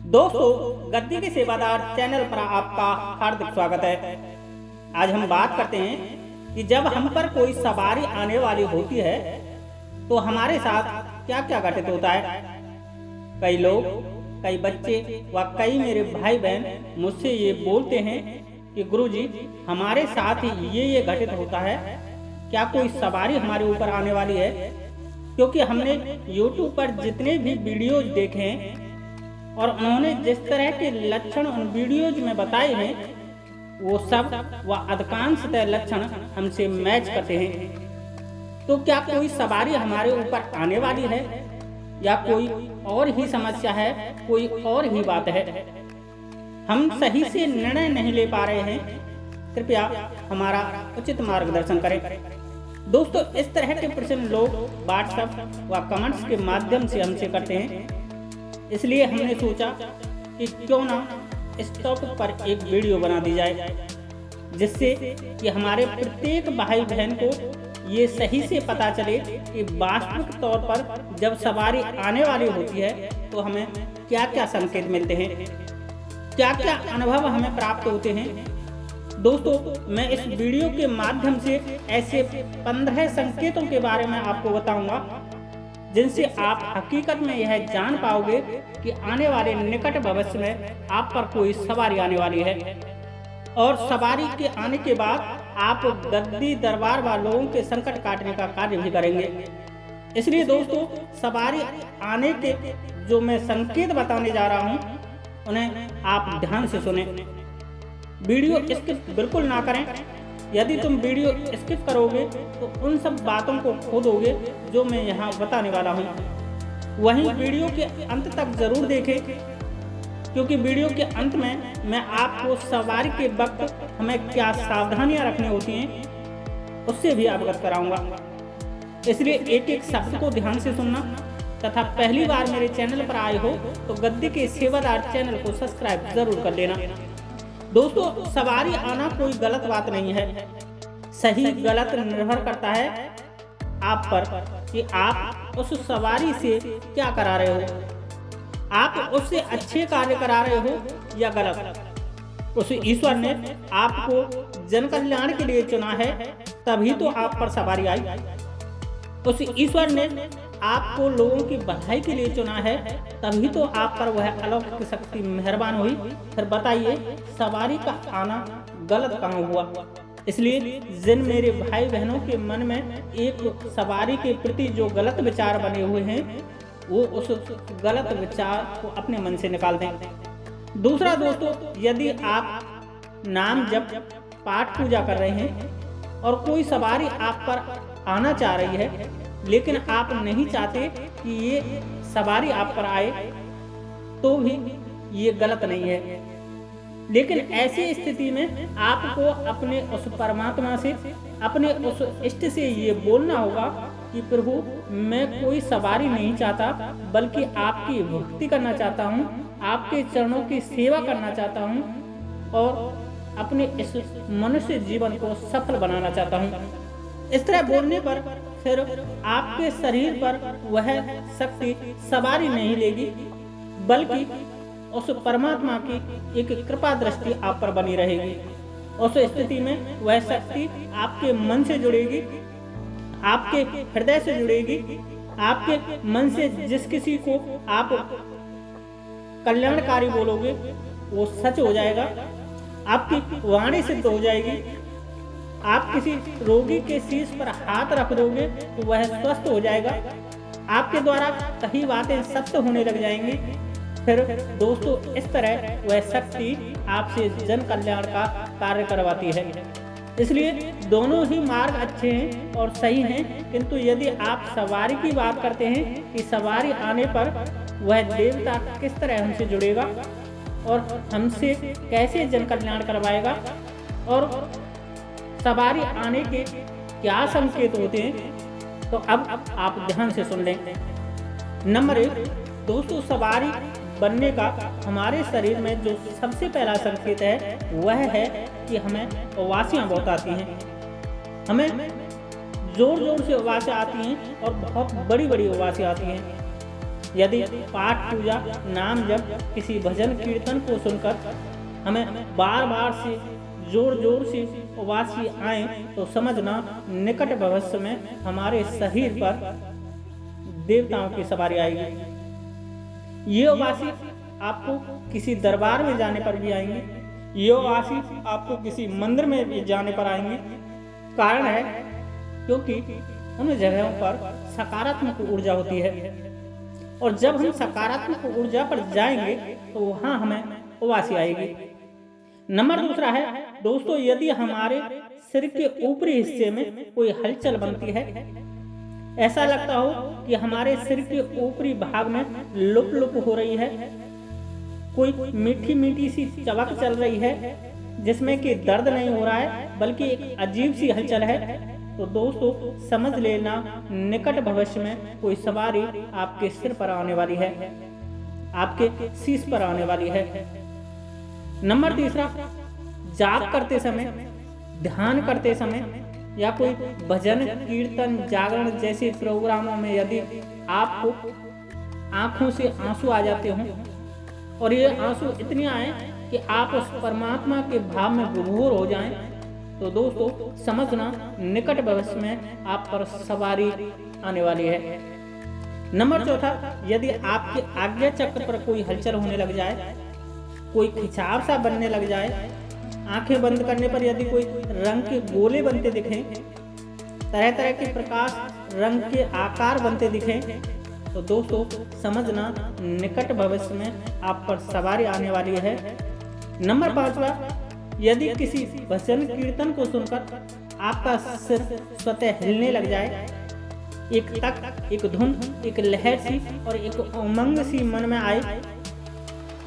दोस्तों, गद्दी के सेवादार चैनल पर आपका हार्दिक स्वागत है। आज हम बात करते हैं कि जब हम पर कोई सवारी आने वाली होती है तो हमारे साथ क्या क्या घटित होता है। कई लोग, कई बच्चे व कई मेरे भाई बहन मुझसे ये बोलते हैं कि गुरुजी, हमारे साथ ये घटित होता है, क्या कोई सवारी हमारे ऊपर आने वाली है। क्योंकि हमने YouTube पर जितने भी वीडियोज देखे हैं और उन्होंने जिस तरह के लक्षण उन वीडियोज में बताए हैं वो सब व अधिकांशतः लक्षण हमसे मैच करते हैं। तो क्या कोई सवारी हमारे ऊपर आने वाली है या कोई और ही समस्या है, कोई और ही बात है। हम सही से निर्णय नहीं ले पा रहे हैं, कृपया हमारा उचित मार्गदर्शन करें। दोस्तों, इस तरह के प्रश्न लोग व्हाट्सएप व कमेंट्स के माध्यम से हमसे करते हैं, इसलिए हमने सोचा कि क्यों ना इस टॉपिक पर एक वीडियो बना दी जाए, जिससे कि हमारे प्रत्येक भाई बहन को ये सही से पता चले कि वास्तविक तौर पर जब सवारी आने वाली होती है तो हमें क्या क्या संकेत मिलते हैं, क्या क्या अनुभव हमें प्राप्त होते हैं। दोस्तों, मैं इस वीडियो के माध्यम से ऐसे 15 संकेतों के बारे में आपको बताऊंगा जिनसे आप हकीकत में यह जान पाओगे कि आने वाले निकट भविष्य में आप पर कोई सवारी आने वाली है। और सवारी के आने के बाद आप गद्दी दरबार व लोगों के संकट काटने का कार्य भी करेंगे। इसलिए दोस्तों, सवारी आने के जो मैं संकेत बताने जा रहा हूँ उन्हें आप ध्यान से सुने। वीडियो स्किप बिल्कुल ना करें। यदि तुम वीडियो स्किप करोगे तो उन सब बातों को खो दोगे जो मैं यहाँ बताने वाला हूँ। वहीं वीडियो के अंत तक जरूर देखें, क्योंकि वीडियो के अंत में मैं आपको सवारी के वक्त हमें क्या सावधानियाँ रखनी होती हैं उससे भी अवगत कराऊंगा। इसलिए एक एक शब्द को ध्यान से सुनना तथा पहली बार मेरे चैनल पर आए हो तो गद्दी के सेवादार चैनल को सब्सक्राइब जरूर कर लेना। दोस्तों, सवारी आना कोई गलत बात नहीं है। सही गलत निर्भर करता है आप पर कि आप उस सवारी से क्या करा रहे हो। आप उससे अच्छे कार्य करा रहे हो या गलत। उस ईश्वर ने आपको जन कल्याण के लिए चुना है, तभी तो आप पर सवारी आई। उस ईश्वर ने आपको लोगों की भलाई के लिए चुना है, तभी तो आप पर वह अलौकिक शक्ति मेहरबान हुई। फिर बताइए, सवारी का आना गलत कहाँ हुआ। इसलिए जिन मेरे भाई बहनों के मन में एक सवारी के प्रति जो गलत विचार बने हुए हैं वो उस गलत विचार को अपने मन से निकाल दें। दूसरा दोस्तों, यदि आप नाम जप पाठ पूजा कर रहे हैं और कोई सवारी आप पर आना चाह रही है लेकिन आप नहीं चाहते कि ये सवारी आप पर आए, तो भी ये गलत नहीं है। लेकिन ऐसी स्थिति में आपको अपने उस परमात्मा से, अपने उस इष्ट से ये बोलना होगा कि प्रभु, मैं कोई सवारी नहीं चाहता, बल्कि आपकी भक्ति करना चाहता हूँ, आपके चरणों की सेवा करना चाहता हूँ और अपने इस मनुष्य जीवन को सफल बनाना चाहता हूँ। इस तरह बोलने पर फिर आपके शरीर पर वह शक्ति सवारी नहीं लेगी, बल्कि उस परमात्मा की एक कृपा दृष्टि आप पर बनी रहेगी। उस स्थिति में वह शक्ति आपके मन से जुड़ेगी, आपके हृदय से जुड़ेगी। आपके मन से जिस किसी को आप कल्याणकारी बोलोगे वो सच हो जाएगा, आपकी वाणी सिद्ध हो जाएगी। आप किसी रोगी के शीश पर हाथ रख दोगे तो वह स्वस्थ हो जाएगा। आपके द्वारा कही बातें सत्य होने लग जाएंगी। फिर दोस्तों, इस तरह वह शक्ति आपसे जन कल्याण का कार्य करवाती है। इसलिए दोनों ही मार्ग अच्छे हैं और सही हैं, किंतु यदि आप सवारी की बात करते हैं कि सवारी आने पर वह देवता किस तरह हमसे जुड़ेगा और हमसे कैसे जन कल्याण करवाएगा और सवारी आने के क्या संकेत होते हैं, तो अब आप ध्यान से सुन लें। नंबर 1 दोस्तों, सवारी बनने का हमारे शरीर में जो सबसे पहला संकेत है वह है कि हमें उबासियाँ बहुत आती हैं। हमें जोर जोर से उबासियाँ आती हैं और बहुत बड़ी बड़ी उबासियाँ आती हैं। यदि पाठ पूजा नाम जब किसी भजन कीर्तन को सुनकर हमें बार बार से जोर जोर से उबासी आए तो समझना निकट भविष्य में हमारे शरीर पर देवताओं की सवारी आएगी। ये उबासी आपको किसी दरबार में जाने पर भी आएंगे, ये उबासी आपको किसी मंदिर में भी जाने पर आएंगे। कारण है क्योंकि उन जगहों पर सकारात्मक ऊर्जा होती है, और जब हम सकारात्मक ऊर्जा पर जाएंगे तो वहाँ हमें उबासी आएगी। नंबर दूसरा है दोस्तों, यदि हमारे सिर के ऊपरी हिस्से में कोई हलचल बनती है, ऐसा लगता हो कि हमारे सिर के ऊपरी भाग में लुप लुप हो रही है, कोई मीठी मीठी सी चवक चल रही है जिसमें कि दर्द नहीं हो रहा है बल्कि एक अजीब सी हलचल है, तो दोस्तों समझ लेना निकट भविष्य में कोई सवारी आपके सिर पर आने वाली है, आपके शीश पर आने वाली है। नंबर तीसरा, जाप करते समय, ध्यान करते समय या कोई भजन कीर्तन जागरण जैसे प्रोग्रामों में यदि आपको आंखों से आंसू आ जाते हों और ये आंसू इतने आए कि आप उस परमात्मा के भाव में विभोर हो जाएं, तो दोस्तों समझना निकट भविष्य में आप पर सवारी आने वाली है। नंबर चौथा, यदि आपके आज्ञा चक्र पर कोई हलचल होने लग जाए, कोई खिंचाव सा बनने लग जाए, आंखें बंद करने पर यदि कोई रंग के गोले बनते दिखें, तरह तरह के प्रकाश रंग के आकार बनते दिखें, तो दोस्तों समझना निकट भविष्य में आप पर सवारी आने वाली है। नंबर 5, यदि किसी भजन कीर्तन को सुनकर आपका सिर स्वतः हिलने लग जाए, एक तक, एक धुन, एक लहर सी और एक उमंग सी मन में आए,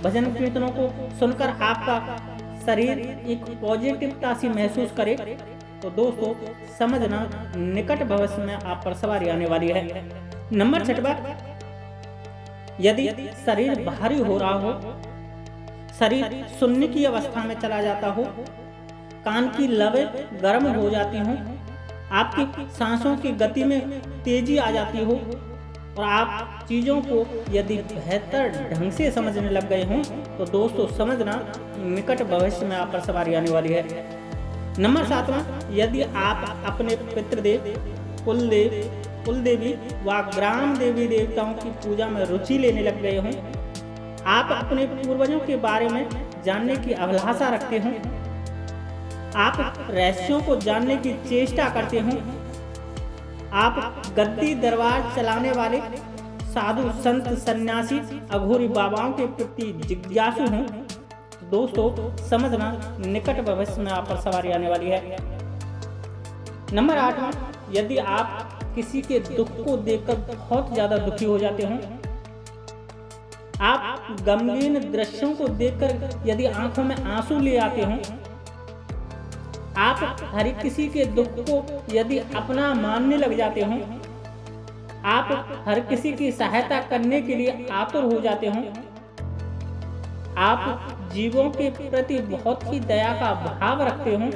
भजन कीर्तनों को सुनकर आपका शरीर एक पॉजिटिवता सी महसूस करे, तो दोस्तों समझना निकट भविष्य में आप पर सवारी आने वाली है। नंबर 6, यदि शरीर भारी हो रहा हो, शरीर सुन्नी की अवस्था में चला जाता हो, कान की लवें गर्म हो जाती हो, आपकी सांसों की गति में तेजी आ जाती हो और आप चीज़ों को यदि बेहतर ढंग से समझने लग गए हों, तो दोस्तों समझना निकट भविष्य में आप पर सवारी आने वाली है। नंबर 7, यदि आप अपने पितृदेव, कुलदेवी व ग्राम देवी देवताओं की पूजा में रुचि लेने लग गए हों, आप अपने पूर्वजों के बारे में जानने की अभिलाषा रखते हों, आप रहस्यों को जानने की चेष्टा करते हों, आप गद्दी दरबार चलाने वाले साधु संत सन्यासी अघोरी बाबाओं के प्रति जिज्ञासु हों, तो दोस्तों समझना निकट भविष्य में आप पर सवारी आने वाली है। नंबर 8, यदि आप किसी के दुख को देखकर बहुत ज्यादा दुखी हो जाते हों, आप गमगीन दृश्यों को देखकर यदि आंखों में आंसू ले आते हों, आप हर किसी के दुख को यदि अपना मानने लग जाते हों, आप हर किसी की सहायता करने के लिए आतुर हो जाते हों, आप जीवों के प्रति बहुत ही दया का भाव रखते हों,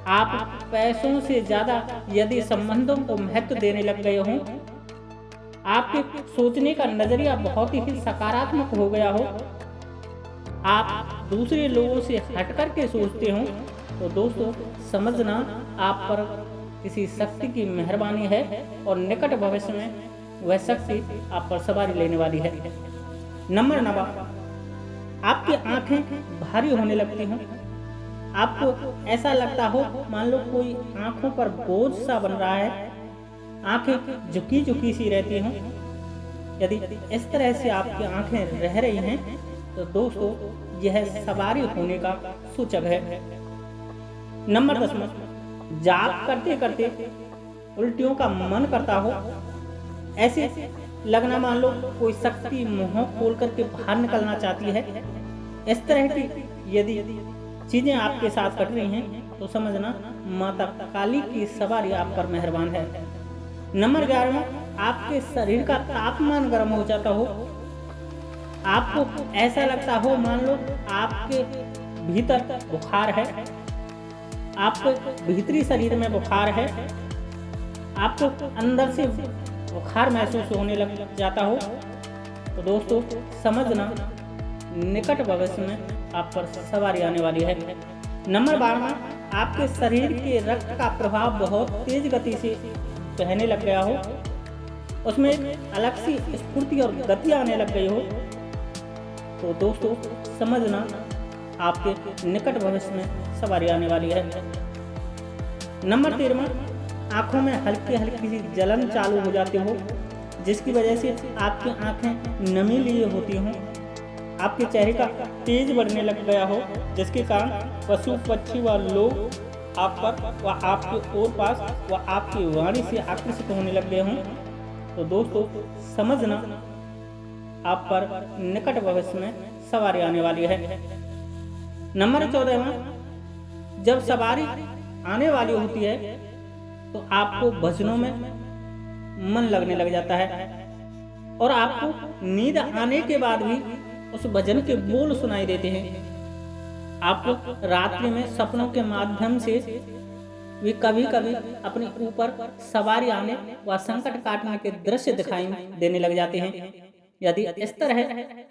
आप पैसों से ज्यादा यदि संबंधों को महत्व देने लग गए हों, आपके सोचने का नजरिया बहुत ही सकारात्मक हो गया हो, आप दूसरे लोगों से हटकर के सोचते हों, तो दोस्तों समझना आप पर किसी शक्ति की मेहरबानी है और निकट भविष्य में वह शक्ति आप पर सवारी लेने वाली है। नंबर 9, आपकी आंखें भारी होने लगती हों, आपको ऐसा लगता हो मान लो कोई आंखों पर बोझ सा बन रहा है, आंखें झुकी झुकी सी रहती हों, यदि इस तरह से आपकी आंखें रह रही हैं, तो दोस्तों यह सवारी होने का सूचक है। नंबर 10, जाप करते करते उल्टियों का मन करता हो, ऐसे लगना मान लो कोई शक्ति मुंह खोल करके बाहर निकलना चाहती है, इस तरह की यदि चीजें आपके साथ घट रही हैं तो समझना माता काली की सवारी आप पर मेहरबान है। नंबर 11, आपके शरीर का तापमान गर्म हो जाता हो, आपको ऐसा लगता हो मान लो आपके भीतर बुखार है, आपके भीतरी शरीर में बुखार है, आपको अंदर से बुखार महसूस होने लग जाता हो तो दोस्तों समझना निकट भविष्य में आप पर सवारी आने वाली है। नंबर 12, आपके शरीर के रक्त का प्रभाव बहुत तेज गति से बहने लग गया हो, उसमें एक अलग सी स्फूर्ति और गति आने लग गई हो तो दोस्तों समझना आपके निकट भविष्य में सवारी आने वाली है। नंबर 13, आंखों में हल्की हल्की सी जलन चालू हो जाती हो, जिसकी वजह से आपकी आंखें नमी लिए होती हों, आपके चेहरे का तेज बढ़ने लग गया हो, जिसके कारण पशु पक्षी व लोग आप पर व आपके ओर पास व आपकी वाणी से आकर्षित होने लग गए हों तो दोस्तों समझना आप पर निकट भविष्य में सवारी आने वाली है। नंबर 14, जब सवारी आने वाली होती है तो आपको भजनों में मन लगने लग जाता है और आपको नींद आने के बाद भी उस भजन के बोल सुनाई देते हैं। आपको रात्रि में सपनों के माध्यम से वे कभी कभी अपने ऊपर सवारी आने व संकट काटने के दृश्य दिखाई देने लग जाते हैं। यदि इस तरह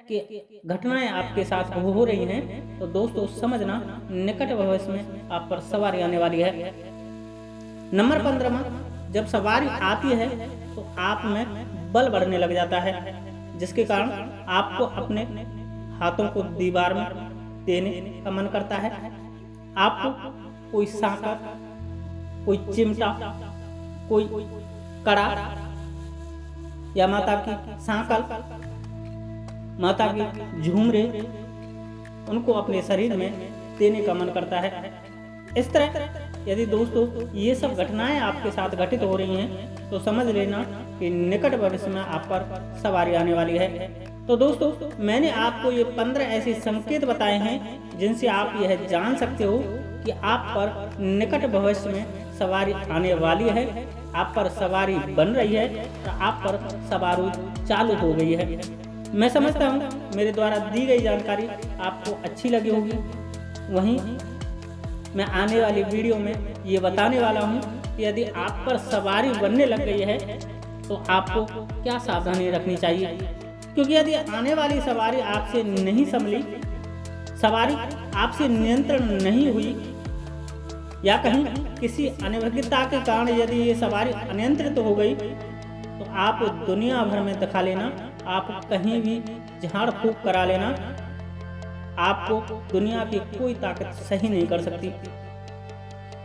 की घटनाएं आपके साथ हो रही हैं तो दोस्तों समझना निकट भविष्य में आप पर सवारी आने वाली है। नंबर 15, जब सवारी आती है तो आप में बल बढ़ने लग जाता है, जिसके कारण आपको अपने हाथों को दीवार में देने का मन करता है। आपको कोई सांकर, कोई चिमटा, कोई कड़ा या माता की सांकल, माता की झूमरे उनको अपने शरीर में देने का मन करता है। इस तरह यदि दोस्तों ये सब घटनाएं आपके साथ घटित हो रही हैं तो समझ लेना कि निकट भविष्य में आप पर सवारी आने वाली है। तो दोस्तों मैंने आपको ये 15 ऐसे संकेत बताए हैं जिनसे आप यह जान सकते हो कि आप पर निकट भविष्य में सवारी आने वाली है, आप पर सवारी बन रही है तो आप पर सवारी चालू हो गई है। मैं समझता हूँ मेरे द्वारा दी गई जानकारी आपको अच्छी लगी होगी। वहीं मैं आने वाली वीडियो में ये बताने वाला हूँ कि यदि आप पर सवारी बनने लग गई है तो आपको क्या सावधानी रखनी चाहिए, क्योंकि यदि आने वाली सवारी आपसे नहीं संभली, सवारी आपसे नियंत्रण नहीं हुई या कहीं किसी अनिवार्यता के कारण यदि ये सवारी अनियंत्रित हो गई तो आप दुनिया भर में दिखा लेना, आप कहीं भी झाड़ फूक करा लेना, आपको दुनिया की कोई ताकत सही नहीं कर सकती,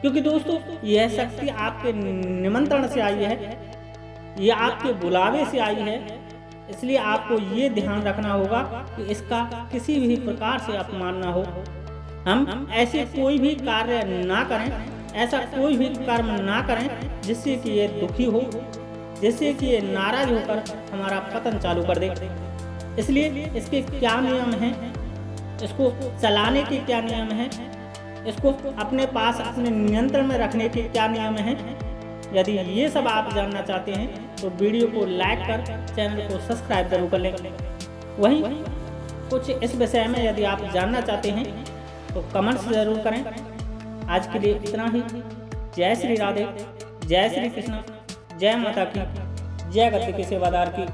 क्योंकि दोस्तों यह शक्ति आपके निमंत्रण से आई है, यह आपके बुलावे से आई है। इसलिए आपको ये ध्यान रखना होगा कि इसका किसी भी प्रकार से अपमान ना हो। हम ऐसे कोई भी कार्य ना करें, ऐसा कोई भी कर्म ना करें जिससे कि ये दुखी हो, जिससे कि ये नाराज होकर हमारा पतन चालू कर दे। इसलिए इसके क्या नियम हैं, इसको चलाने के क्या नियम हैं, इसको अपने पास अपने नियंत्रण में रखने के क्या नियम हैं, यदि ये सब आप जानना चाहते हैं तो वीडियो को लाइक कर चैनल को सब्सक्राइब जरूर कर लें। वहीं कुछ इस विषय में यदि आप जानना चाहते हैं तो कमेंट्स जरूर करें। आज के लिए इतना ही। जय श्री राधे, जय श्री कृष्ण, जय माता की, जय गति के सेवादार की।